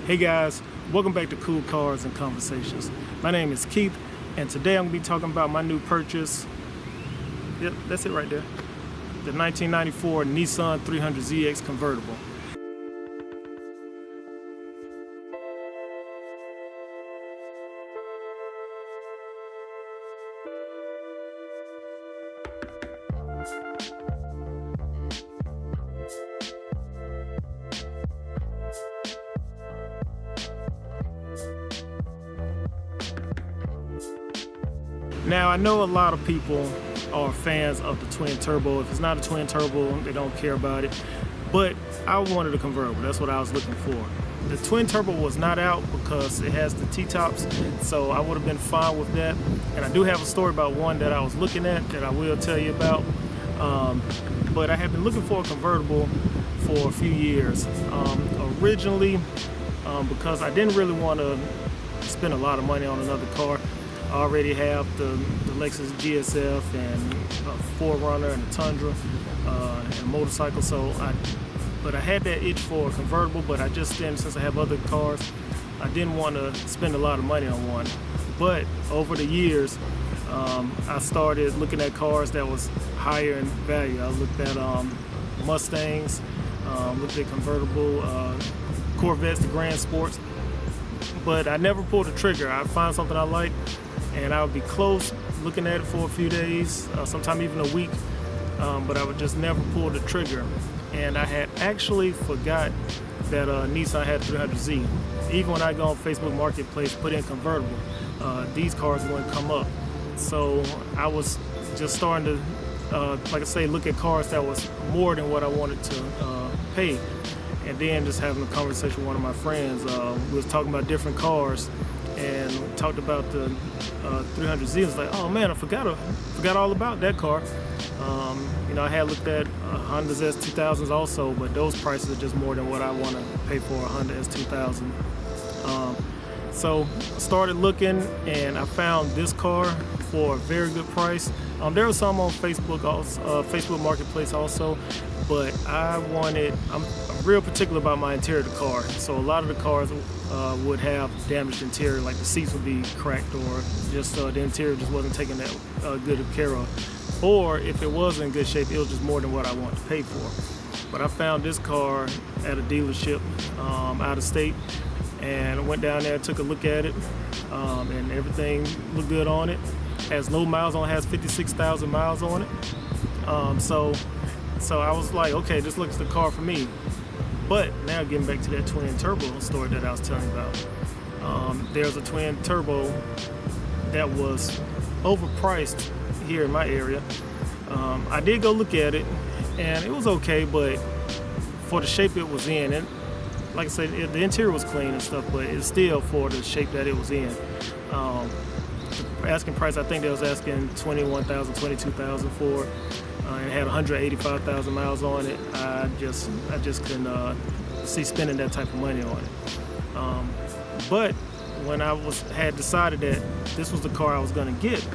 Hey guys, welcome back to Cool Cars and Conversations. My name is Keith, and today I'm going to be talking about my new purchase. Yep, that's it right there. The 1994 Nissan 300ZX convertible. Now, I know a lot of people are fans of the twin turbo. If it's not a twin turbo, they don't care about it. But I wanted a convertible. That's what I was looking for. The twin turbo was not out because it has the T-tops, so I would have been fine with that. And I do have a story about one that I was looking at that I will tell you about. But I have been looking for a convertible for a few years. Originally, because I didn't really want to spend a lot of money on another car. I already have the Lexus GSF and a 4Runner and a Tundra and a motorcycle. But I had that itch for a convertible, but I just didn't, since I have other cars, I didn't want to spend a lot of money on one. But over the years, I started looking at cars that was higher in value. I looked at Mustangs, looked at convertible Corvettes, the Grand Sports, but I never pulled the trigger. I find something I like, and I would be close looking at it for a few days, sometime even a week, but I would just never pull the trigger. And I had actually forgot that Nissan had 300Z. Even when I go on Facebook Marketplace, put in convertible, these cars wouldn't come up. So I was just starting to, like I say, look at cars that was more than what I wanted to pay. And then just having a conversation with one of my friends, we was talking about different cars, and we talked about the 300Z. I was like, oh man, I forgot all about that car. You know, I had looked at Honda's S2000s also, but those prices are just more than what I want to pay for a Honda S2000. So I started looking, and I found this car for a very good price. There was some on Facebook, also, Facebook Marketplace also, but I'm real particular about my interior of the car. So a lot of the cars would have damaged interior, like the seats would be cracked, or just the interior just wasn't taken that good of care of. Or if it was in good shape, it was just more than what I wanted to pay for. But I found this car at a dealership out of state, and I went down there, took a look at it, and everything looked good on it. Has low miles on it, has 56,000 miles on it. So I was like, okay, this looks the car for me. But now getting back to that twin turbo story that I was telling you about. There's a twin turbo that was overpriced here in my area. I did go look at it, and it was okay, but for the shape it was in, and like I said, the interior was clean and stuff, but it's still for the shape that it was in. The asking price, I think they was asking $21,000, $22,000 for it. It had 185,000 miles on it. I just couldn't see spending that type of money on it. But when I had decided that this was the car I was going to get,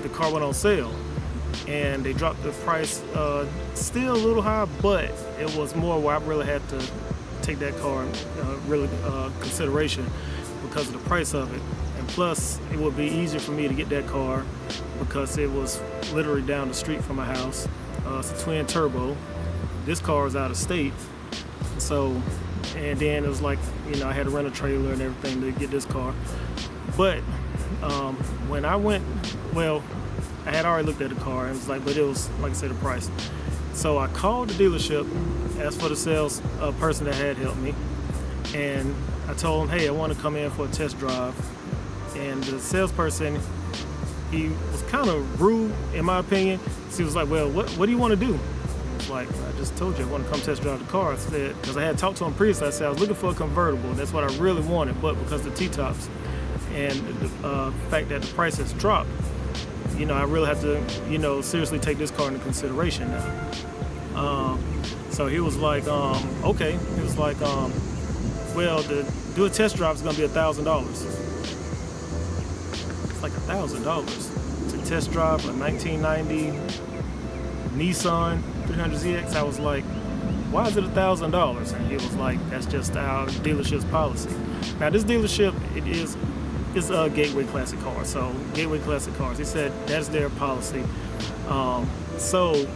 the car went on sale, and they dropped the price still a little high, but it was more where I really had to take that car really consideration because of the price of it. And plus, it would be easier for me to get that car because it was literally down the street from my house. It's a twin turbo. This car is out of state. So, and then it was like, you know, I had to rent a trailer and everything to get this car. But when I went, well, I had already looked at the car, and it was like, but it was, like I said, the price. So I called the dealership, asked for the sales person that had helped me, and I told him, hey, I want to come in for a test drive. And the salesperson, he was kind of rude, in my opinion. So he was like, well, what do you want to do? I was like, I just told you I want to come test drive the car. I said, because I had talked to him previously, I said I was looking for a convertible. That's what I really wanted, but because of the T-tops and the fact that the price has dropped, you know, I really have to, you know, seriously take this car into consideration now. So he was like, okay. He was like, well, to do a test drive is going to be $1,000. Like $1,000 to test drive a 1990 Nissan 300ZX. I was like, why is it $1,000? And he was like, that's just our dealership's policy. Now this dealership, it's a Gateway Classic Cars. So Gateway Classic Cars, he said that's their policy. So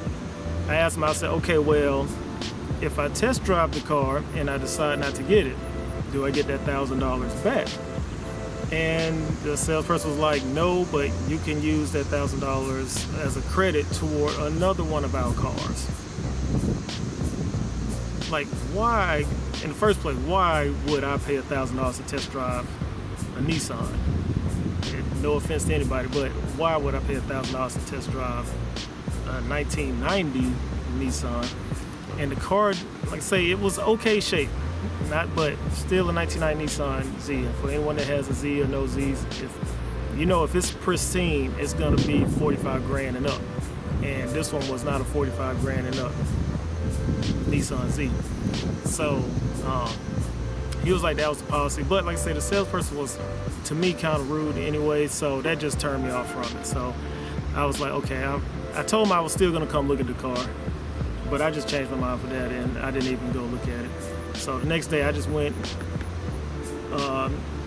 I asked him, I said, okay, well, if I test drive the car and I decide not to get it, do I get that $1,000 back? And the salesperson was like, no, but you can use that $1,000 as a credit toward another one of our cars. Like, why, in the first place, why would I pay $1,000 to test drive a Nissan? And no offense to anybody, but why would I pay $1,000 to test drive a 1990 Nissan? And the car, like I say, it was okay shape, but still a 1990 Nissan Z. And for anyone that has a Z or no Zs, if it's pristine, it's gonna be 45 grand and up. And this one was not a 45 grand and up Nissan Z. So he was like, that was the policy. But like I say, the salesperson was, to me, kind of rude anyway, so that just turned me off from it. So I was like, okay, I told him I was still gonna come look at the car, but I just changed my mind for that, and I didn't even go look at it. So the next day I just went,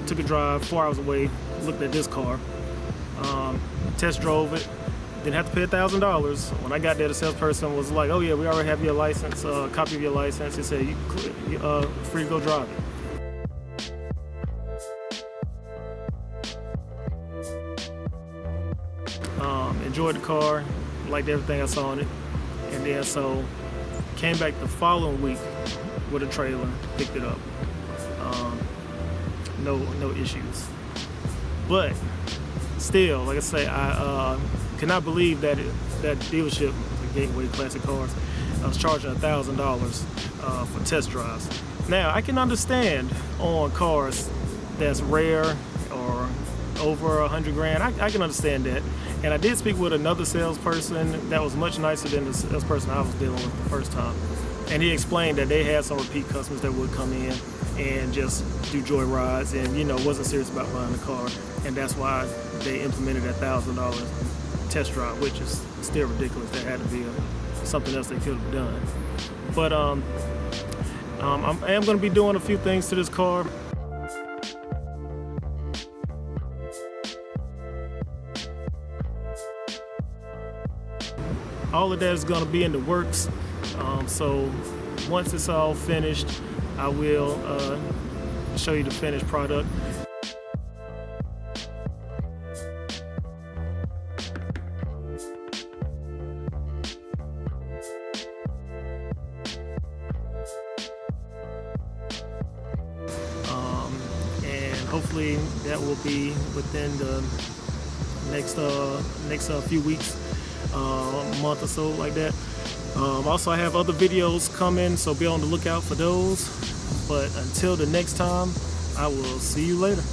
took a drive 4 hours away, looked at this car, test drove it, didn't have to pay $1,000. When I got there, the salesperson was like, oh yeah, we already have your license, copy of your license. He said, you're free to go drive it. Enjoyed the car, liked everything I saw on it. And then so came back the following week with a trailer, picked it up. No issues. But still, like I say, I cannot believe that that dealership, the Gateway Classic Cars, was charging $1,000 for test drives. Now I can understand on cars that's rare or over 100 grand. I can understand that. And I did speak with another salesperson that was much nicer than the salesperson I was dealing with the first time. And he explained that they had some repeat customers that would come in and just do joy rides and, wasn't serious about buying the car. And that's why they implemented that $1,000 test drive, which is still ridiculous. There had to be something else they could have done. But I am going to be doing a few things to this car. All of that is going to be in the works. So once it's all finished, I will show you the finished product. And hopefully that will be within the next few weeks. Month or so, like that. Also, I have other videos coming, so be on the lookout for those. But until the next time, I will see you later.